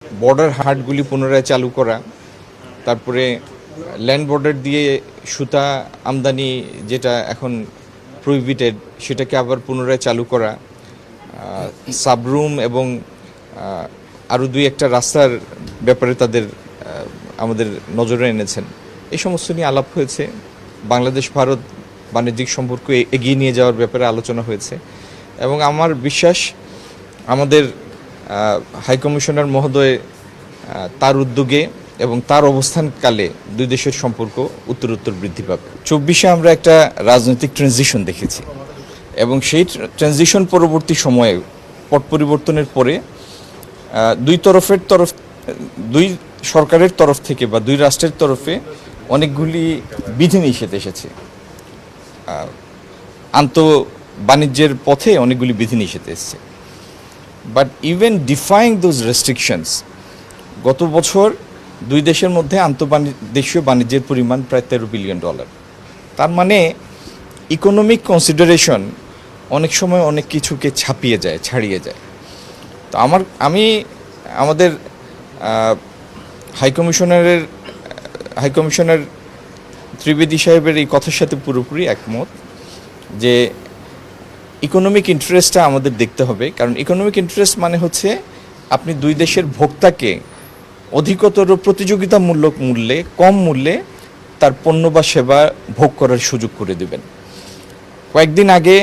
Border হাটগুলি পুনরায় চালু করা, তারপরে ল্যান্ড বর্ডার দিয়ে সুতা আমদানি যেটা এখন প্রহিবিটেড সেটাকে আবার পুনরায় চালু করা, সাবরুম এবং আরও দুই একটা রাস্তার ব্যাপারে তাদের আমাদের নজরে এনেছেন। এই সমস্ত নিয়ে আলাপ হয়েছে। বাংলাদেশ ভারত বাণিজ্যিক সম্পর্ক এগিয়ে নিয়ে যাওয়ার ব্যাপারে আলোচনা হয়েছে এবং আমার বিশ্বাস আমাদের হাইকমিশনার মহোদয় তার উদ্যোগে এবং তার অবস্থানকালে দুই দেশের সম্পর্ক উত্তরোত্তর বৃদ্ধি পাবে। 24-এ আমরা একটা রাজনৈতিক ট্রানজিশন দেখেছি এবং সেই ট্রানজিশন পরবর্তী সময়ে পট পরিবর্তনের পরে দুই সরকারের তরফ থেকে বা দুই রাষ্ট্রের তরফে অনেকগুলি বিধিনিষেধ এসেছে। বাণিজ্যের পথে অনেকগুলি বিধিনিষেধ এসেছে। But even defying those restrictions, গত বছর দুই দেশের মধ্যে দেশীয় বাণিজ্যের পরিমাণ প্রায় $13 বিলিয়ন। তার মানে ইকোনমিক কনসিডারেশন অনেক সময় অনেক কিছুকে ছাড়িয়ে যায়। তো আমি আমাদের হাইকমিশনার ত্রিবেদী সাহেবের এই কথার সাথে পুরোপুরি একমত যে ইকোনমিক ইন্টারেস্টটা আমাদের দেখতে হবে। কারণ ইকোনমিক ইন্টারেস্ট মানে হচ্ছে আপনি দুই দেশের ভোক্তাকে অধিকতর প্রতিযোগিতামূলক মূল্যে, কম মূল্যে তার পণ্য বা সেবা ভোগ করার সুযোগ করে দেবেন। কয়েকদিন আগে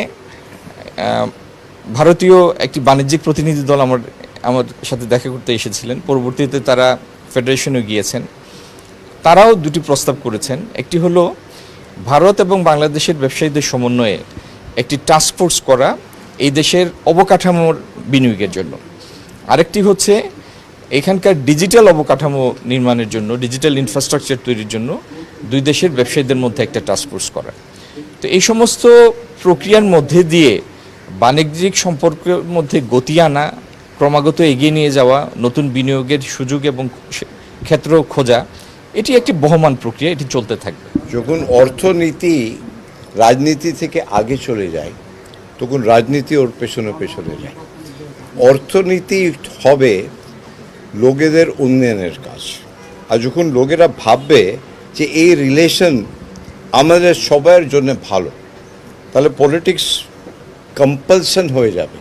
ভারতীয় একটি বাণিজ্যিক প্রতিনিধি দল আমার সাথে দেখা করতে এসেছিলেন। পরবর্তীতে তারা ফেডারেশনে গিয়েছেন। তারাও দুটি প্রস্তাব করেছেন। একটি হলো ভারত এবং বাংলাদেশের ব্যবসায়ীদের সমন্বয়ে একটি টাস্কফোর্স করা এই দেশের অবকাঠামোর বিনিয়োগের জন্য। আরেকটি হচ্ছে এখানকার ডিজিটাল অবকাঠামো নির্মাণের জন্য, ডিজিটাল ইনফ্রাস্ট্রাকচার তৈরির জন্য দুই দেশের ব্যবসায়ীদের মধ্যে একটা টাস্কফোর্স করা। তো এই সমস্ত প্রক্রিয়ার মধ্যে দিয়ে বাণিজ্যিক সম্পর্কের মধ্যে গতি আনা, ক্রমাগত এগিয়ে নিয়ে যাওয়া, নতুন বিনিয়োগের সুযোগ এবং ক্ষেত্র খোঁজা, এটি একটি বহমান প্রক্রিয়া, এটি চলতে থাকবে। যখন অর্থনীতি রাজনীতি থেকে আগে চলে যায় তখন রাজনীতি ওর পেছনে যায়। অর্থনীতি হবে লোকেদের উন্নয়নের কাজ। আর যখন লোকেরা ভাববে যে এই রিলেশন আমাদের সবার জন্য ভালো, তাহলে পলিটিক্স কম্পালশন হয়ে যাবে।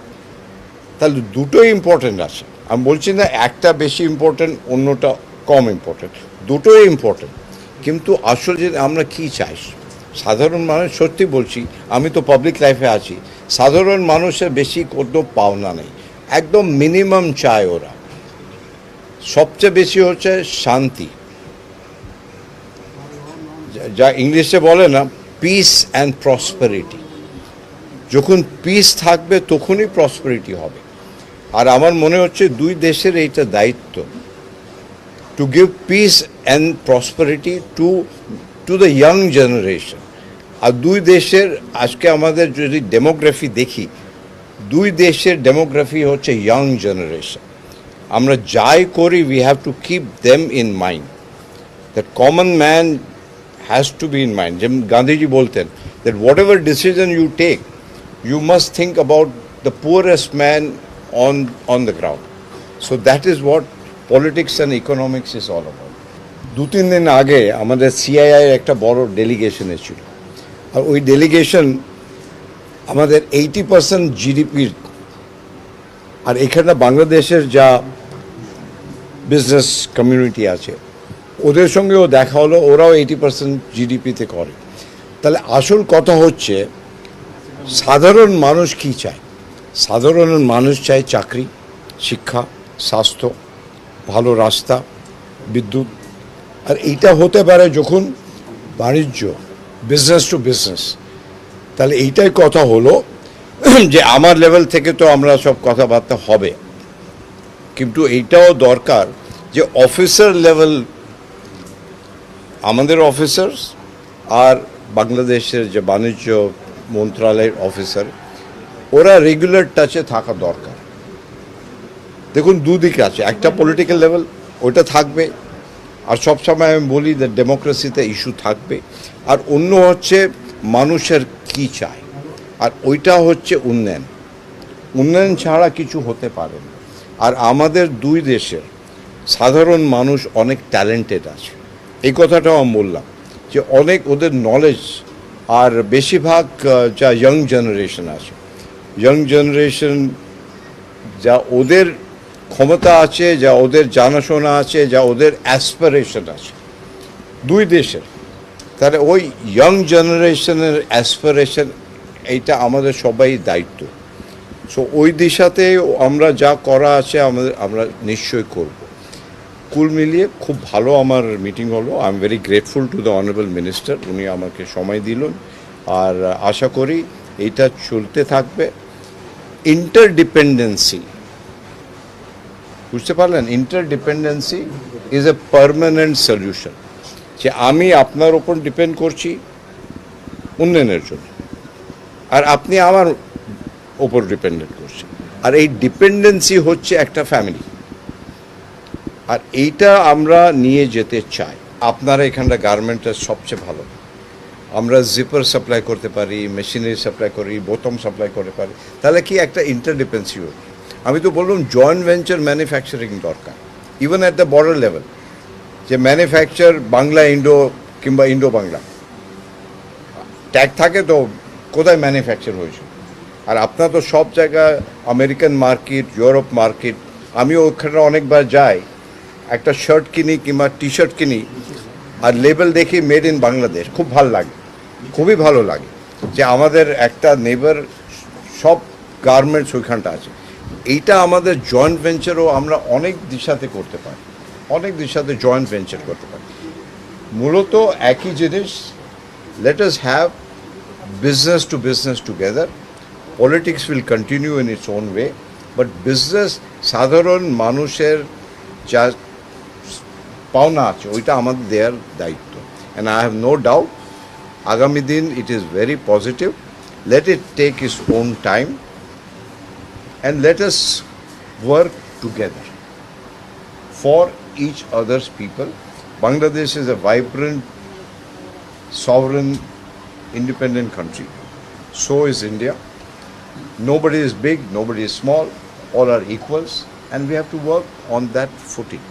তাহলে দুটোই ইম্পর্টেন্ট আছে। আমি বলছি না একটা বেশি ইম্পর্টেন্ট অন্যটা কম ইম্পর্টেন্ট, দুটোই ইম্পর্টেন্ট। কিন্তু আসলে যে আমরা কী চাই সাধারণ মানুষ, সত্যি বলছি, আমি তো পাবলিক লাইফে আছি, সাধারণ মানুষের বেশি কোনো পাওনা নেই, একদম মিনিমাম চায় ওরা। সবচেয়ে বেশি হচ্ছে শান্তি, যা ইংলিশে বলে না পিস অ্যান্ড প্রসপারিটি। যখন পিস থাকবে তখনই প্রসপারিটি হবে। আর আমার মনে হচ্ছে দুই দেশের এইটা দায়িত্ব, to give peace and prosperity to the young generation. আর দুই দেশের আজকে আমাদের যদি ডেমোগ্রাফি দেখি, দুই দেশের ডেমোগ্রাফি হচ্ছে ইয়াং জেনারেশন। আমরা যাই করি we have to keep them in mind, that common man has to be in mind. যেমন গান্ধীজি বলতেন that whatever decision you take you must think about the poorest man on the ground. So that is what politics and economics is all about. 2-3 দিন আগে আমাদের CII একটা বড় delegation এসেছিল। আর ওই delegation আমাদের 80% জিডিপির, আর এখানে বাংলাদেশের যা বিজনেস কমিউনিটি আছে ওদের সঙ্গেও দেখা হলো, ওরাও 80% জিডিপিতে করে। তাহলে আসল কথা হচ্ছে সাধারণ মানুষ কি চায়? সাধারণ মানুষ চায় চাকরি, শিক্ষা, স্বাস্থ্য, ভালো রাস্তা, বিদ্যুৎ। আর এইটা হতে পারে যখন বাণিজ্য, বিজনেস টু বিজনেস। তাহলে এইটাই কথা হলো যে আমার লেভেল থেকে তো আমরা সব কথাবার্তা হবে, কিন্তু এইটাও দরকার যে অফিসার লেভেল, আমাদের অফিসার্স আর বাংলাদেশের যে বাণিজ্য মন্ত্রণালয়ের অফিসার, ওরা রেগুলার টাচে থাকা দরকার। দেখুন দুদিকে আছে, একটা পলিটিক্যাল লেভেল ওটা থাকবে, আর সবসময় আমি বলি যে ডেমোক্রেসিতে ইস্যু থাকবে, আর অন্য হচ্ছে মানুষের কি চায়, আর ওইটা হচ্ছে উন্নয়ন। উন্নয়ন ছাড়া কিছু হতে পারে না। আর আমাদের দুই দেশের সাধারণ মানুষ অনেক ট্যালেন্টেড আছে, এই কথাটাও আমি বললাম যে অনেক ওদের নলেজ, আর বেশিরভাগ যা ইয়াং জেনারেশন আছে, ইয়াং জেনারেশন যা ওদের ক্ষমতা আছে, যা ওদের জানাশোনা আছে, যা ওদের অ্যাসপিরেশন আছে দুই দেশের, তাহলে ওই ইয়াং জেনারেশনের অ্যাসপিরেশন এইটা আমাদের সবাই দায়িত্ব। সো ওই দিশাতে আমরা যা করা আছে আমরা নিশ্চয়ই করব। কুল মিলিয়ে খুব ভালো আমার মিটিং হলো। I am very grateful to the honourable minister, উনি আমাকে সময় দিলেন, আর আশা করি এইটা চলতে থাকবে। ইন্টারডিপেন্ডেন্সি, বুঝতে পারলেন, ইন্টারডিপেন্ডেন্সি ইজ এ পার্মানেন্ট সলিউশন, যে আমি আপনার ওপর ডিপেন্ড করছি উন্নয়নের জন্য, আর আপনি আমার ওপর ডিপেন্ডেন্ট করছেন, আর এই ডিপেন্ডেন্সি হচ্ছে একটা ফ্যামিলি, আর এইটা আমরা নিয়ে যেতে চাই। আপনারা এখানটা গার্মেন্টের সবচেয়ে ভালো, আমরা জিপার সাপ্লাই করতে পারি, মেশিনারি সাপ্লাই করি, বোতাম সাপ্লাই করতে পারি, তাহলে কি একটা ইন্টারডিপেন্সি হবে। আমি তো বললাম জয়েন্ট ভেঞ্চার ম্যানুফ্যাকচারিং দরকার, even at the border level, যে ম্যানুফ্যাকচার বাংলা ইন্ডো কিংবা ইন্ডো বাংলা ট্যাগ থাকে, তো কোথায় ম্যানুফ্যাকচার হয়েছে। আর আপনার তো সব জায়গায় আমেরিকান মার্কেট, ইউরোপ মার্কেট, আমিও ওখানে অনেকবার যাই, একটা শার্ট কিনি কিংবা টি শার্ট কিনি আর লেবেল দেখি মেড ইন বাংলাদেশ, খুব ভালো লাগে, খুবই ভালো লাগে যে আমাদের একটা নেবার সব গার্মেন্টস ওইখানটা আছে। এইটা আমাদের জয়েন্ট ভেঞ্চারও আমরা অনেক দিশাতে করতে পারি, অনেক দিশাতে জয়েন্ট ভেঞ্চার করতে পারি। মূলত একই জিনিস, let us have business to business together. Politics will continue in its own way, but business সাধারণ মানুষের যা পাওনা আছে ওইটা আমাদের দেওয়ার দায়িত্ব। And I have no doubt আগামী দিন it is very positive. Let it take its own time and let us work together for each other's people. Bangladesh is a vibrant, sovereign, independent country. So is India. Nobody is big, nobody is small, all are equals, and we have to work on that footing.